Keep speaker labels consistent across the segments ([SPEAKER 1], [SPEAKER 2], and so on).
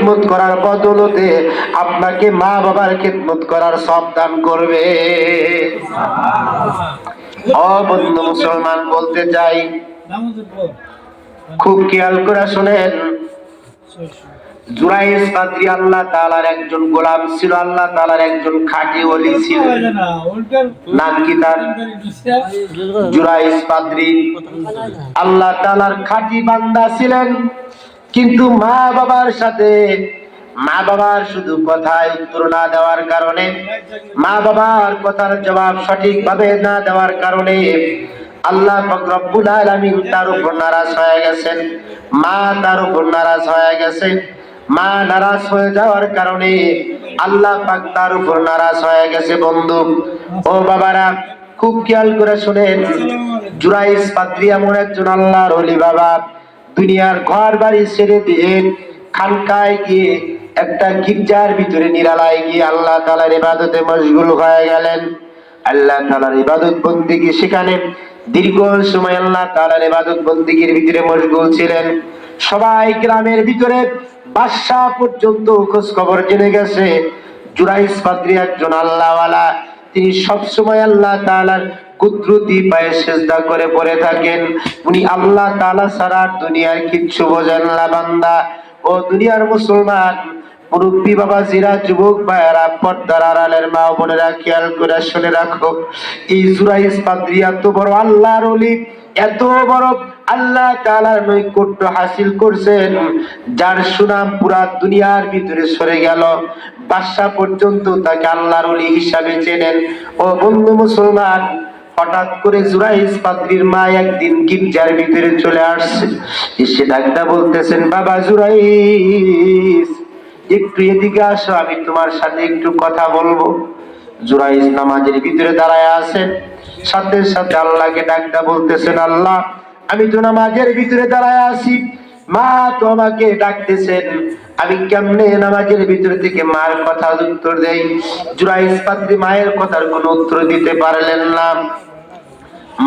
[SPEAKER 1] খিদমত করার বদৌলতে আপনাকে মা বাবার খিদমত করার সব দান করবে। ও বন্ধু মুসলমান, বলতে চাই, খুব খেয়াল করে শুনেন, জুরাইজ পাদ্রী আল্লাহ তাআলার একজন গোলাম ছিল, আল্লাহ তাআলার একজন খাঁটি ওলি ছিল। নাম কি তার? জুরাইজ পাদ্রী আল্লাহ তাআলার খাঁটি বান্দা ছিলেন। কিন্তু মা বাবার শুধু কথায় উত্তর না দেওয়ার কারণে, মা বাবার কথার জবাব সঠিকভাবে না দেওয়ার কারণে আল্লাহ পাক রব্বুল আলামিন তার উপর নারাজ হয়ে গেছেন। মা তার উপর নারাজ হয়ে গেছে। মা নারাজ হয়ে যাওয়ার কারণে আল্লাহ পাক তার উপর নারাজ হয়ে গেছে। বন্ধু ও বাবারা, খুব খেয়াল করে শুনেন, জুরাইজ পাদ্রী এমন একজন আল্লাহর ওলি বাবা, দুনিয়ার ঘর বাড়ি ছেড়ে দিয়ে খানকায় গিয়ে একটা গির্জার ভিতরে নিরালায় গিয়ে আল্লাহ তাআলার ইবাদতে মশগুল হয়ে গেলেন। আল্লাহ তাআলার ইবাদত বন্দেগী সেখানে দীর্ঘ সময় আল্লাহ তাআলার ইবাদত বন্দেগীর ভিতরে মশগুল ছিলেন। সবাই গ্রামের ভিতরে বাদশা পর্যন্ত খোঁজ খবর জেনে গেছে জুরাইজ পাদ্রী একজন আল্লাহওয়ালা। তিনি সব সময় আল্লাহ তাআলার কুদরতি পায়ে সিজদা করে পড়ে থাকেন। উনি আল্লাহ তাআলা ছাড়া দুনিয়ার কিচ্ছু বোঝেন না। বান্দা ও দুনিয়ার মুসলমান, মুরব্বী বাবাজিরা, যুবক ভাইয়েরা, পর্দার আড়ালের মা বোনেরা, খেয়াল করে শুনে রাখো, এই জুরাইজ পাদ্রী এত বড় আল্লাহর ওলি, এত বড় আল্লাহ তাআলার নৈকট্য হাসিল করছেন, যার সুনাম পুরা দুনিয়ার ভিতরে ছড়ে গেল। বাদশা পর্যন্ত তাকে আল্লাহর ওলি হিসাবে চেনেন। ও বন্ধু মুসলমান, হঠাৎ করে জুরাইজ পাদ্রীর মা একদিন গির্জার ভিতরে চলে আসছে। এসে ডাকটা বলতেছেন, বাবা জুরাইজ, একটু এদিকে আসো, আমি তোমার সাথে একটু কথা বলবো। জুরাইজ নামাজের ভিতরে দাঁড়ায় আছেন, সাথে সাথে আল্লাহকে ডাকটা বলতেছেন, আল্লাহ, আমি তো নামাজের ভিতরে দাঁড়ায় আছি, মা তো আমাকে ডাকতেছেন, আমি কেমনে নামাজের ভিতর থেকে মার কথা উত্তর দেই? জুরাইজ পাদ্রী মায়ের কথার কোনো উত্তর দিতে পারলেন না।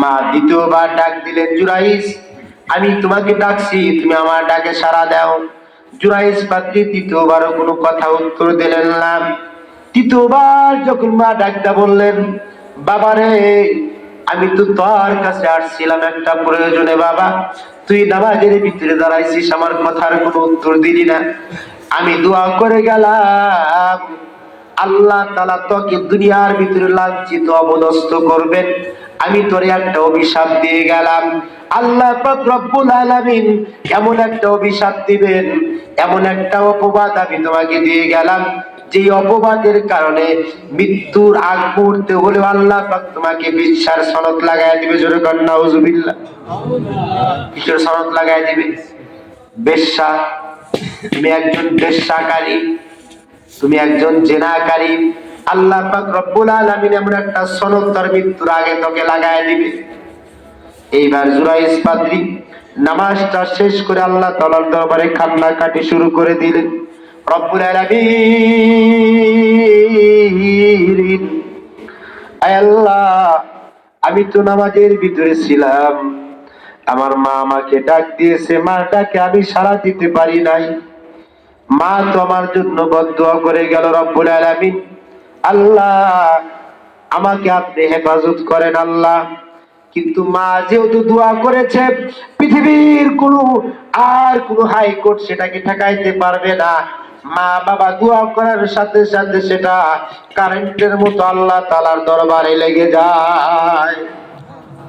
[SPEAKER 1] মা দ্বিতীয়বার ডাক দিলেন, জুরাইজ, আমি তোমাকে ডাকছি, তুমি আমার ডাকে সাড়া দাও। জুরাইজ পাদ্রী তৃতীয়বারও কোনো কথা উত্তর দিলেন না। তৃতীয়বার যখন মা ডাকটা বললেন, বাবারে, আমি তো তোর কাছে আসছিলাম একটা প্রয়োজনে, বাবা, তুই নামাজের ভিতরে দাঁড়াইছিস, আমার কথার কোনো উত্তর দিলি না। আমি দোয়া করে গেলাম, আল্লাহ তাআলা তোকে দুনিয়ার ভিতরে লাঞ্ছিত অবদস্থ করবেন, আমি তোরে একটা অভিশাপ দিয়ে গেলাম। আল্লাহ পাক রব্বুল আলামিন এমন একটা অভিশাপ দিবেন, এমন একটা অপবাদ আমি তোমাকে দিয়ে গেলাম, যে অপবাদের কারণে মৃত্যুর আগ মুহূর্তে হলেও আল্লাহ পাক তোমাকে বিশ্বাস সনদ লাগায় দিবে। জোরে কর নাউজুবিল্লাহ। কিসের সনদ লাগায় দিবে? বেশ্যা। তুমি একজন বেশ্যাকারী, তুমি একজন জেনাকারী, আল্লাহ পাক রব্বুল আলামিন এমন একটা সনদ তোর মৃত্যুর আগে তোকে লাগায় দিবে। এইবার জুরাইজ পাদ্রী নামাজটা শেষ করে আল্লাহ তাআলার দরবারে কান্নাকাটি শুরু করে দিলেন। রব্বুল আলামিন, আয় আল্লাহ, আমি তো নামাজের ভিতরে ছিলাম, আমার মা আমাকে ডাক দিয়েছে, মার ডাকে আমি সাড়া দিতে পারি নাই, মা তো আমার জন্য বদদুয়া করে গেল। রব্বুল আলামিন, আল্লাহ, আমাকে আপনি হেফাজত করেন আল্লাহ। কিন্তু মা যেহেতু দোয়া করেছে, পৃথিবীর কোনো হাইকোর্ট সেটাকে ঠেকাইতে পারবে না। মা বাবা দোয়া করার সাথে সাথে সেটা কারেন্টের মতো আল্লাহ তাআলার দরবারে লেগে যায়।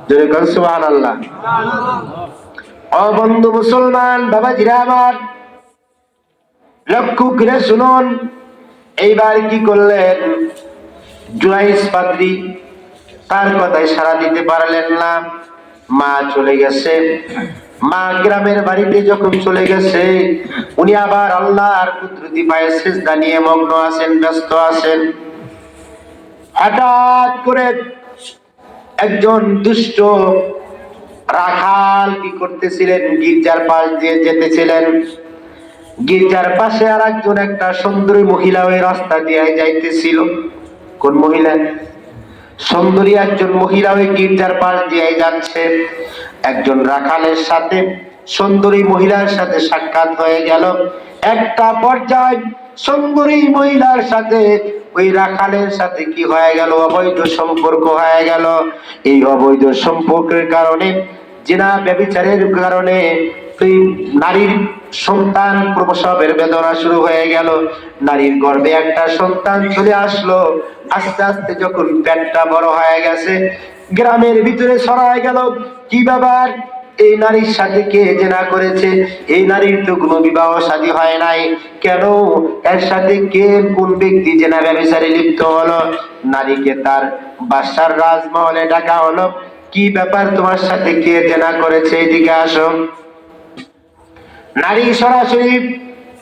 [SPEAKER 1] যেরকম সুবহানাল্লাহ। ও বন্ধু মুসলমান বাবাজিরা আমার, লক্ষ্য করে শুনুন, এইবার কি করলেন জুরাইজ পাদ্রী? তার কথায় সাড়া দিতে পারলেন না। মা চলে গেছে। মা গ্রামের বাড়িতে যখন চলে গেছে, উনি আবার আল্লাহর কুদরতি পায়ে সিজদা নিয়ে মগ্ন আছেন, ব্যস্ত আছেন। হঠাৎ করে একজন দুষ্ট রাখাল কি করতেছিলেন, গির্জার পাশ দিয়ে যেতেছিলেন। গির্জার পাশে আর একজন একটা সুন্দরী মহিলা ওই রাস্তা দিয়ে যাইতেছিল। কোন মহিলা? সুন্দরী একজন মহিলা ওই গির্জার পাশ দিয়ে যাচ্ছে। একজন রাখালের সাথে সুন্দরী মহিলার সাথে সাক্ষাৎ হয়ে গেল। একটা পর্যায়ে সুন্দরী মহিলার সাথে ওই রাখালের সাথে কি হয়ে গেল? অবৈধ সম্পর্ক হয়ে গেল। এই অবৈধ সম্পর্কের কারণে, জিনা ব্যভিচারের কারণে ওই নারীর সন্তান প্রসবের বেদনা শুরু হয়ে গেল। নারীর গর্ভে একটা সন্তান চলে আসলো। আস্তে আস্তে যখন পেটটা বড় হয়ে গেছে, গ্রামের ভিতরে ছড়ায় গেল, কি ব্যাপার, এই নারীর সাথে কে জেনা করেছে? এই নারীর তো কোনো বিবাহ শাদী হয় নাই, কেন এর সাথে কে, কোন ব্যক্তি জেনা ব্যভিচারে লিপ্ত হলো? নারীকে তার বাদশার রাজমহলে ডাকা হলো, কি ব্যাপার, তোমার সাথে কে জেনা করেছে, এদিকে আসো। নারী সরাসরি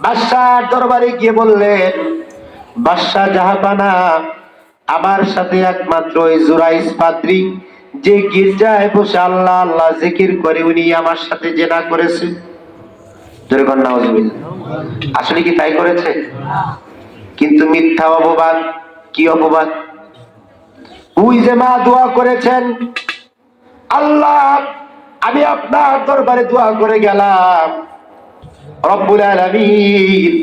[SPEAKER 1] বাদশার দরবারে গিয়ে বললেন, বাদশাহ জাহাপানা, আমার সাথে একমাত্র ওই জুরাইস পাদ্রী, যে গির্জায় বসে আল্লাহ আল্লাহ জিকির করে, উনি আমার সাথে জেনা করেছে। আসলে কি তাই করেছে? কিন্তু মিথ্যা অপবাদ। কি অপবাদ? ওই যে মা দোয়া করেছেন, আল্লাহ আমি আপনার দরবারে দোয়া করে গেলাম, রব্বুল আলামিন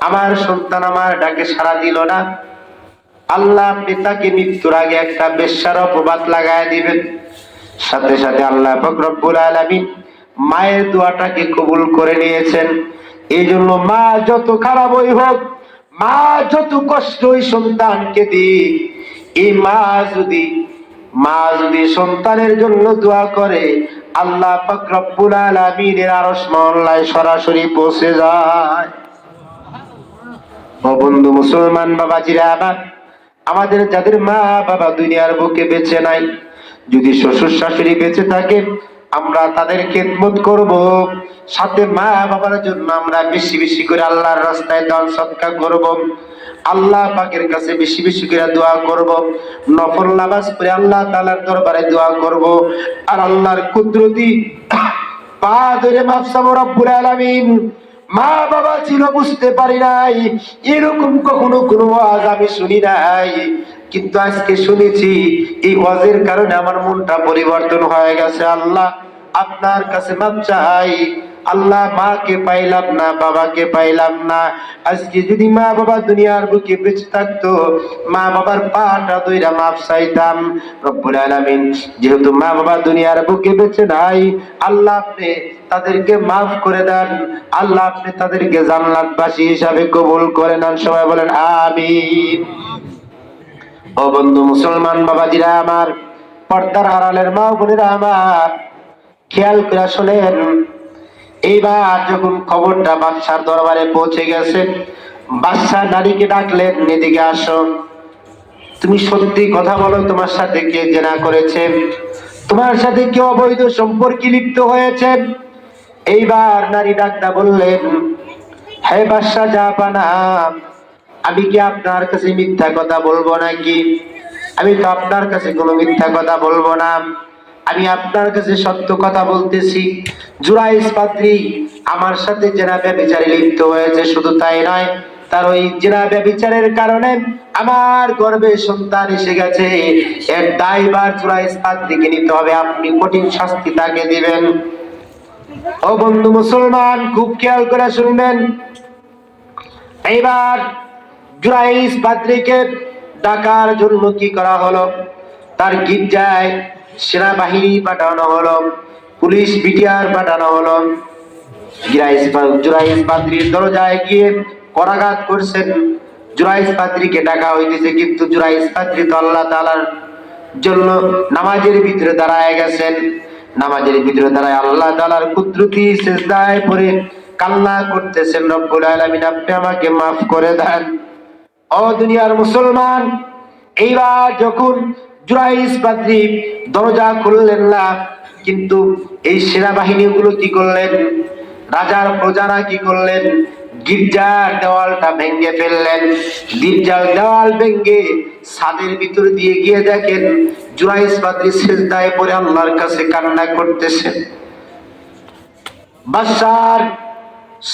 [SPEAKER 1] আমার সন্তান আমার ডাকে সাড়া দিল না, আল্লাহ আপনি তাকে মৃত্যুর আগে একটা বেশ্যার অপবাদ লাগায় দিবেন। সাথে সাথে আল্লাহ পাক রব্বুল আলামিন মায়ের দোয়াটাকে কবুল করে নিয়েছেন। এই জন্য মা যত খারাপই হোক, মা যত কষ্টই সন্তানকে দিক, এই মা যদি সন্তানের জন্য দোয়া করে, আল্লাহ পাক রব্বুল আলামিনের আরশ মহল্লায় সরাসরি পৌঁছে যায়। ও বন্ধু মুসলমান বাবাজিরা আমার, আমাদের যাদের মা বাবা দুনিয়ার বুকে বেঁচে নাই, যদি শ্বশুর শাশুড়ি বেঁচে থাকে, আমরা তাদের খেদমত করব, সাথে মা বাবার জন্য আমরা বেশি বেশি করে আল্লাহর রাস্তায় দান সদকা করব, আল্লাহ পাকের কাছে বেশি বেশি করে দোয়া করব, নফল নামাজ পড়ে আল্লাহ তাআলার দরবারে দোয়া করব, আর আল্লাহর কুদরতি পা ধরে মাফ চাবো, রব্বুল আলামিন মা বাবা ছিল বুঝতে পারি নাই, এরকম কখনো কোনো ওয়াজ আমি শুনি নাই, কিন্তু আজকে শুনেছি, এই ওয়াজের কারণে আমার মনটা পরিবর্তন হয়ে গেছে। আল্লাহ আপনার কাছে মাপ চাই, আল্লাহ মাকে পাইলাম না, বাবাকে পাইলাম না, আজকে যদি মা বাবা দুনিয়ার বুকে বেঁচে থাকতো, মা বাবার পাটা ধইরা মাপ চাইতাম। রব্বুল আলামিন যেহেতু মা বাবা দুনিয়ার বুকে বেঁচে নাই, আল্লাহ আপনি তাদেরকে মাফ করে দেন, আল্লাহ আপনি তাদেরকে জান্নাতবাসী হিসাবে কবুল করে নেন। সবাই বলেন আমিন। ও বন্ধু মুসলমান বাবাজিরা আমার, পর্দার আড়ালের মা বোনেরা আমার, খেয়াল করে শোনেন, এইবার যখন খবরটা বাদশার দরবারে পৌঁছে গেছে, বাদশা নারীকে ডাকলেন, এদিকে আসো, তুমি সত্যি কথা বলো, তোমার সাথে কে জেনা করেছে? তোমার সাথে কে অবৈধ সম্পর্কে লিপ্ত হয়েছে? এইবার নারী ডাকটা বললেন, হে বাদশা জাহাপানা, আমি কি আপনার কাছে মিথ্যা কথা বলবো নাকি? আমি তো আপনার কাছে কোনো মিথ্যা কথা বলবো না, আমি আপনার কাছে সত্য কথা বলতেছি। জুরাইস পাদ্রী আমার সাথে জেনা ব্যভিচারে লিপ্ত হয়েছে, শুধু তাই নয়, তার ওই জেনা ব্যভিচারের কারণে আমার গর্ভে সন্তান এসে গেছে, এর দায়ভার জুরাইস পাদ্রীকে নিতে হবে, আপনি কঠিন শাস্তি তাকে দিবেন। ও বন্ধু মুসলমান, খুব খেয়াল করে শুনবেন। এইবার জুরাইস পাদ্রীকে ডাকার জন্য কি করা হলো? তার গির্জায় সেনাবাহিনী পাঠানো হলো, পুলিশ বিটিআর পাঠানো হলো। জুরাইস পাদ্রীর দরজায় গিয়ে করাঘাত করছেন, জুরাইস পাদ্রীকে ডাকা হইতেছে, কিন্তু জুরাইস পাদ্রী তো আল্লাহ তাআলার জন্য নামাজের ভিতরে দাঁড়ায় গেছেন। নামাজের ভিতরে দাঁড়ায় আল্লাহ তাআলার কুদরতি সিজদায় পড়ে কান্না করতেছেন, রব্বুল আলামিন আপনি আমাকে মাফ করে দেন। ও দুনিয়ার মুসলমান, এইবার যখন জুরাইস পাদ্রী দরজা খুললেন না, কিন্তু এই সেনাবাহিনীগুলো কি করলেন? রাজার প্রজারা কি করলেন? গির্জার দেওয়ালটা ভেঙে ফেললেন। গির্জার দেওয়াল ভেঙে ছাদের ভিতর দিয়ে গিয়ে দেখেন জুরাইস পাদ্রী সিজদায় পড়ে আল্লাহর কাছে কান্না করতেছেন। বাদশার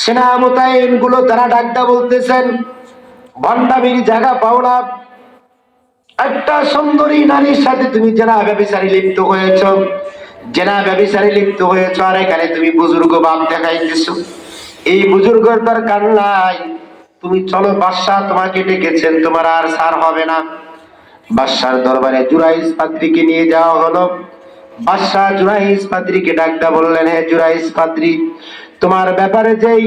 [SPEAKER 1] সেনা মোতায়েন গুলো তারা ডাকটা বলতেছেন, ভণ্ডামির জায়গা পাও না, একটা সুন্দরী নারীর সাথে তুমি জেনা ব্যভিচারে লিপ্ত হয়েছ, জেনা ব্যভিচারে লিপ্ত হয়েছ, আর এখানে তুমি বুজুর্গ বাপ দেখাইতেছো, এই বুজুর্গের দরকার নাই, তুমি চলো, বাদশাহ তোমাকে ডেকেছেন, তোমার আর ছাড় হবে না। বাদশার দরবারে জুরাইজ পাদ্রীকে নিয়ে যাওয়া হলো। বাদশাহ জুরাইজ পাদ্রীকে ডাকতে বললেন, হে জুরাইজ পাদ্রী, তোমার ব্যাপারে যেই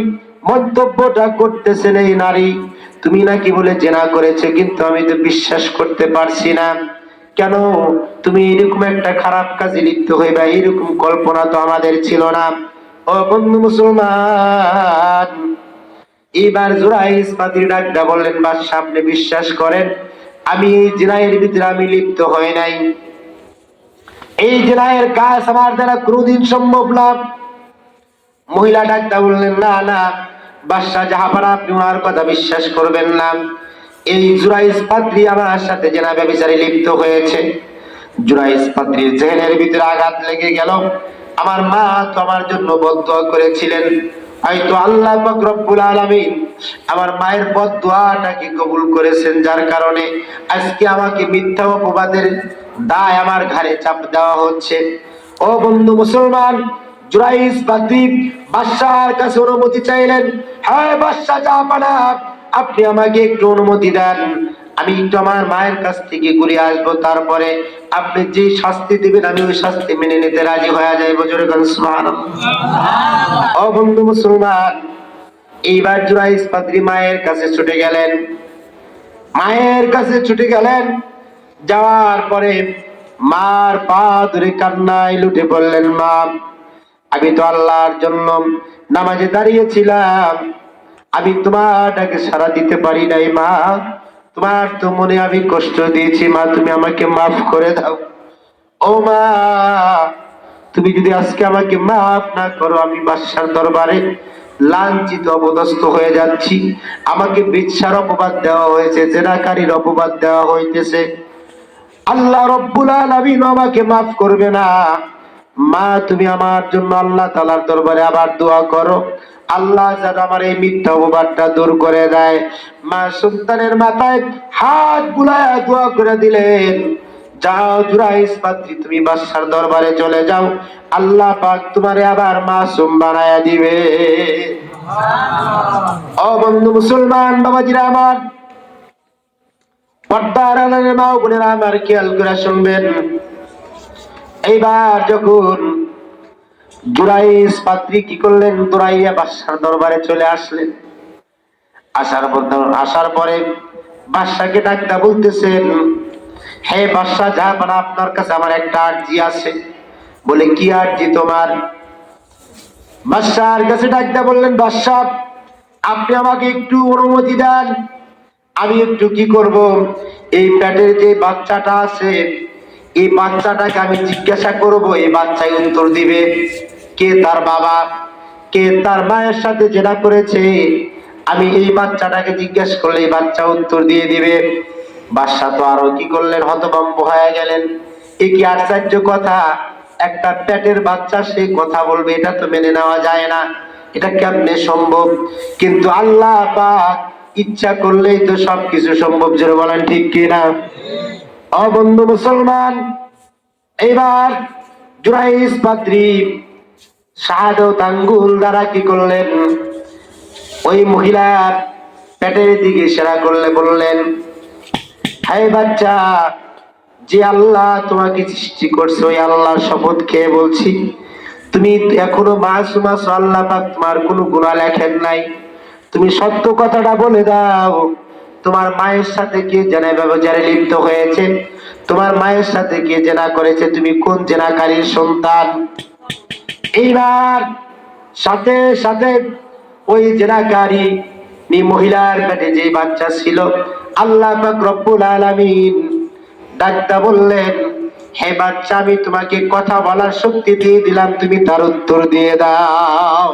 [SPEAKER 1] মন্তব্যটা করতেছেন এই নারী, তুমি নাকি বলে জেনা করেছে, কিন্তু আমি তো বিশ্বাস করতে পারছি না। কেন তুমি এরকম একটা খারাপ কাজে লিপ্ত হইবা, এরকম কল্পনা তো আমাদের ছিল না। ও বন্ধু মুসলমান, এবার জুরাইজ পাদ্রী ডাকতে বললেন, বাদশাহ আপনি বিশ্বাস করেন আমি এই জিনায়ের ভিতরে আমি লিপ্ত হই নাই, এই জিনায়ের কাজ আমার দ্বারা কোনোদিন সম্ভব না। মহিলা ডাক্তার বললেন, না না বাদশাহ জাহাপানা, আপনি ওনার কথা বিশ্বাস করবেন না, এই জুরাইজ পাদ্রী আমার সাথে জেনা ব্যভিচারে লিপ্ত হয়েছে। জুরাইজ পাদ্রীর জেহেনের ভিতরে আঘাত লেগে গেল। আমার মা তো আমার জন্য বদদোয়া করেছিলেন, হয়তো আল্লাহ পাক রব্বুল আলামিন আমার মায়ের বদদোয়াটাকে কবুল করেছেন, যার কারণে আজকে আমাকে মিথ্যা অপবাদের দায় আমার ঘাড়ে চাপ দেওয়া হচ্ছে। ও বন্ধু মুসলমান, জুরাইজ পাদ্রী বাদশার কাছে অনুমতি চাইলেন, হ্যাঁ বাদশাহ জাহাপানা, আপনি আমাকে একটু অনুমতি দেন, আমি একটু আমার মায়ের কাছ থেকে ঘুরে আসবো, তারপরে আপনি যে শাস্তি দিবেন আমি ওই শাস্তি মেনে নিতে রাজি হয়ে যাইব। জোরে বলেন সুবহানাল্লাহ। ও বন্ধু মুসলমান, এইবার জুরাইজ পাদ্রী মায়ের কাছে ছুটে গেলেন। মায়ের কাছে ছুটে গেলেন, যাওয়ার পরে মার পা ধরে কান্নায় লুটে পড়লেন, মা আমি তো আল্লাহর জন্য নামাজে দাঁড়িয়েছিলাম, আমি তোমারটাকে সাড়া দিতে পারি নাই, মা তোমার তো মনে আমি কষ্ট দিয়েছি, মা তুমি আমাকে মাফ করে দাও। ও মা, তুমি যদি আজকে আমাকে মাফ না করো, আমি বাদশার দরবারে লাঞ্ছিত অপদস্থ হয়ে যাচ্ছি, আমাকে বিচ্ছার অপবাদ দেওয়া হয়েছে, জেনাকারীর অপবাদ দেওয়া হইতেছে, আল্লাহ রব্বুল আলামিন আমাকে মাফ করবে না। মা তুমি আমার জন্য আল্লাহ তাআলার দরবারে আবার দোয়া করো, আল্লাহ যেন আমার এই মিথ্যা অপবাদটা দূর করে দেয়। মা সন্তানের মাথায় হাত বুলায় দোয়া করে দিলেন, যাও জুরাইজ পাদ্রী তুমি বাদশার দরবারে চলে যাও, আল্লাহ পাক তোমারে আবার মাসুম বানায়া দিবে। ও বন্ধু মুসলমান বাবাজিরা আমার, পর্দার আড়ালের মা ও বোনেরা আমার, খেয়াল করে শুনবেন। এইবার যখন জুরাইজ পাদ্রী কি করলেন, দৌড়াইয়া বাদশার দরবারে চলে আসলেন। আসার পরে বাদশাকে ডাকটা বলতেছেন, হে বাদশাহ জাহাপানা, আপনার কাছে আমার একটা আরজি আছে। বলে কি আরজি তোমার? বাদশার কাছে ডাকটা বললেন, বাদশাহ আপনি আমাকে একটু অনুমতি দেন, আমি একটু কি করব, এই পেটের যে বাচ্চাটা আছে এই বাচ্চাটাকে আমি জিজ্ঞাসা করব, এই বাচ্চাই উত্তর দিবে কে তার বাবা, কে তার মায়ের সাথে জেনা করেছে। আমি এই বাচ্চাটাকে জিজ্ঞেস করলে এই বাচ্চা উত্তর দিয়ে দিবে। বাদশা তো আরো কি করলেন, হতভম্ব হয়ে গেলেন, এ কি আশ্চর্য কথা, একটা পেটের বাচ্চা সে কথা বলবে, এটা তো মেনে নেওয়া যায় না, এটা কেমনে সম্ভব? কিন্তু আল্লাহ পাক ইচ্ছা করলেই তো সবকিছু সম্ভব। জোরে বলেন ঠিক কিনা? ও বন্ধু মুসলমান, এইবার জুরাইজ পাদ্রী শাহাদাত আঙ্গুল দ্বারা কি করলেন, ওই মহিলার পেটের দিকে ইশারা করলে বললেন, হে বাচ্চা, যে আল্লাহ তোমাকে সৃষ্টি করছে ওই আল্লাহর শপথ খেয়ে বলছি, তুমি এখনো মাসুম আছো, আল্লাহ পাক তোমার কোনো গুনাহ লেখেন নাই, তুমি সত্য কথাটা বলে দাও, তোমার মায়ের সাথে কে জেনা ব্যভিচারে লিপ্ত হয়েছে, তোমার মায়ের সাথে কে জেনা করেছে, তুমি কোন জেনাকারীর সন্তান? এইবার সাথে সাথে ওই জেনাকারী মহিলার পেটে যে বাচ্চা ছিল, আল্লাহ পাক রব্বুল আলামিন ডাক্তার বললেন, হে বাচ্চা, আমি তোমাকে কথা বলার শক্তি দিয়ে দিলাম, তুমি তার উত্তর দিয়ে দাও।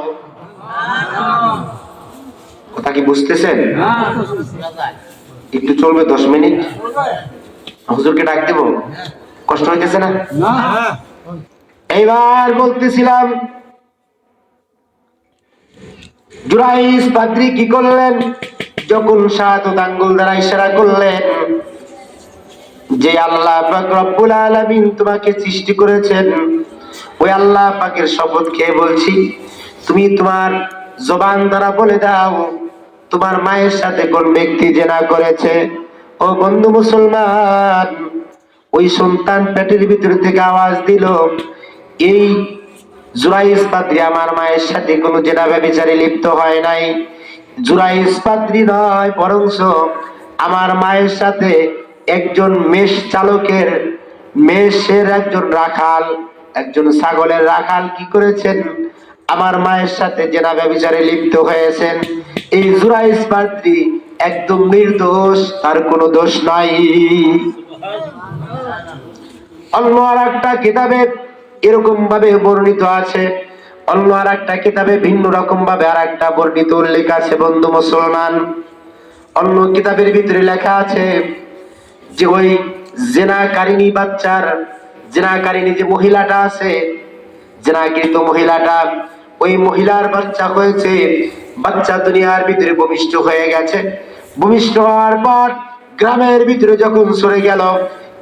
[SPEAKER 1] কথা কি বুঝতেছেন? একটু চলবে 10 মিনিট, হুজুরকে ডাক দেব, কষ্ট হইতেছে না? এইবার বলতেছিলাম, জুরাইজ পাদ্রী কি করলেন, যখন শাহাদাত আঙ্গুল দ্বারা ইশারা করলেন যে আল্লাহ পাক রব্বুল আলামিন তোমাকে সৃষ্টি করেছেন, ওই আল্লাহ পাকের শপথ খেয়ে বলছি, তুমি তোমার জবান দ্বারা বলে দাও তোমার মায়ের সাথে কোন ব্যক্তি জেনা করেছে। ও বন্ধু মুসলমান, ওই সন্তান পেটের ভিতর থেকে আওয়াজ দিল, এই জুরাইজ পাদ্রী আমার মায়ের সাথে কোনো জেনা ব্যভিচারে লিপ্ত হয় নাই। জুরাইজ পাদ্রী নয়, বরংস আমার মায়ের সাথে একজন মেষের একজন রাখাল, একজন ছাগলের রাখাল কি করেছেন, আমার মায়ের সাথে জেনা ব্যভিচারে লিপ্ত হয়েছেন। এই জুরাইজ পাদ্রী একদম নির্দোষ, তার কোনো দোষ নাই। অন্য আর একটা কিতাবে এরকম ভাবে বর্ণিত আছে, অন্য আর একটা কিতাবে ভিন্ন রকম ভাবে আর একটা বর্ণিত উল্লেখ আছে। বন্ধু মুসলমান, অন্য কিতাবের ভিতরে লেখা আছে যে ওই জেনাকারিনী যে মহিলাটা আছে, জেনাকৃত মহিলাটা, ওই মহিলার বাচ্চা হয়েছে, বাচ্চা দুনিয়ার ভিতরে ভূমিষ্ঠ হয়ে গেছে। ভূমিষ্ঠ হওয়ার পর গ্রামের ভিতরে যখন সরে গেল,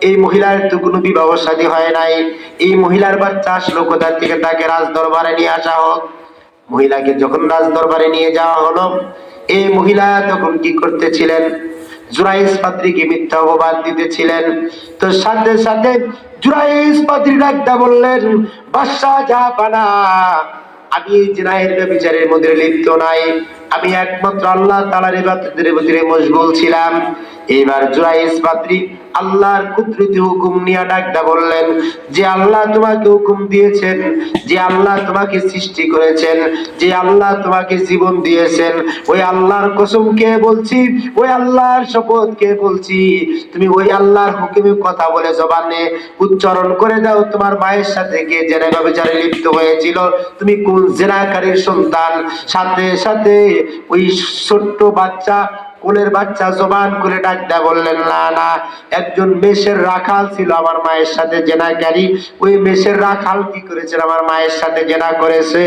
[SPEAKER 1] এই মহিলার তো কোনো বিবাহ শাদী হয় নাই। এই মহিলার বাচ্চা আসলো কোথা থেকে, তাকে রাজ দরবারে নিয়ে আসা হোক। মহিলাকে যখন রাজ দরবারে নিয়ে যাওয়া হলো, এই মহিলা তখন কি করতেছিলেন, জুরাইজ পাদ্রীকে মিথ্যা অপবাদ দিতেছিলেন। তো সাথে সাথে জুরাইজ পাদ্রী ডাকটা বললেন, বাদশাহ জাহাপানা, আমি এই জিনাহের ব্যভিচারের মধ্যে লিপ্ত নাই, আমি একমাত্র আল্লাহ তাআলার ইবাদতের ভিতরে মশগুল ছিলাম। এবার জুরাইজ পাদ্রী আল্লাহর কুদরতি হুকুম নিয়ে ডাকটা বললেন, যে আল্লাহ তোমাকে হুকুম দিয়েছেন, যে আল্লাহ তোমাকে সৃষ্টি করেছেন, যে আল্লাহ তোমাকে জীবন দিয়েছেন, ওই আল্লাহর কসম কে বলছি, ওই আল্লাহর শপথ কে বলছি, তুমি ওই আল্লাহর হুকুমে কথা বলে জবানে উচ্চারণ করে দাও, তোমার মায়ের সাথে কে জেনা ব্যভিচারে লিপ্ত হয়েছিল, তুমি কোন জেনাকারীর সন্তান। সাথে সাথে ওই ছোট্ট বাচ্চা, কোলের বাচ্চা জবান করে ডাক দেয়া বললেন, না না, একজন মেষের রাখাল ছিল আমার মায়ের সাথে জেনাকারী, ওই মেষের রাখাল কি করেছে, আমার মায়ের সাথে জেনা করেছে।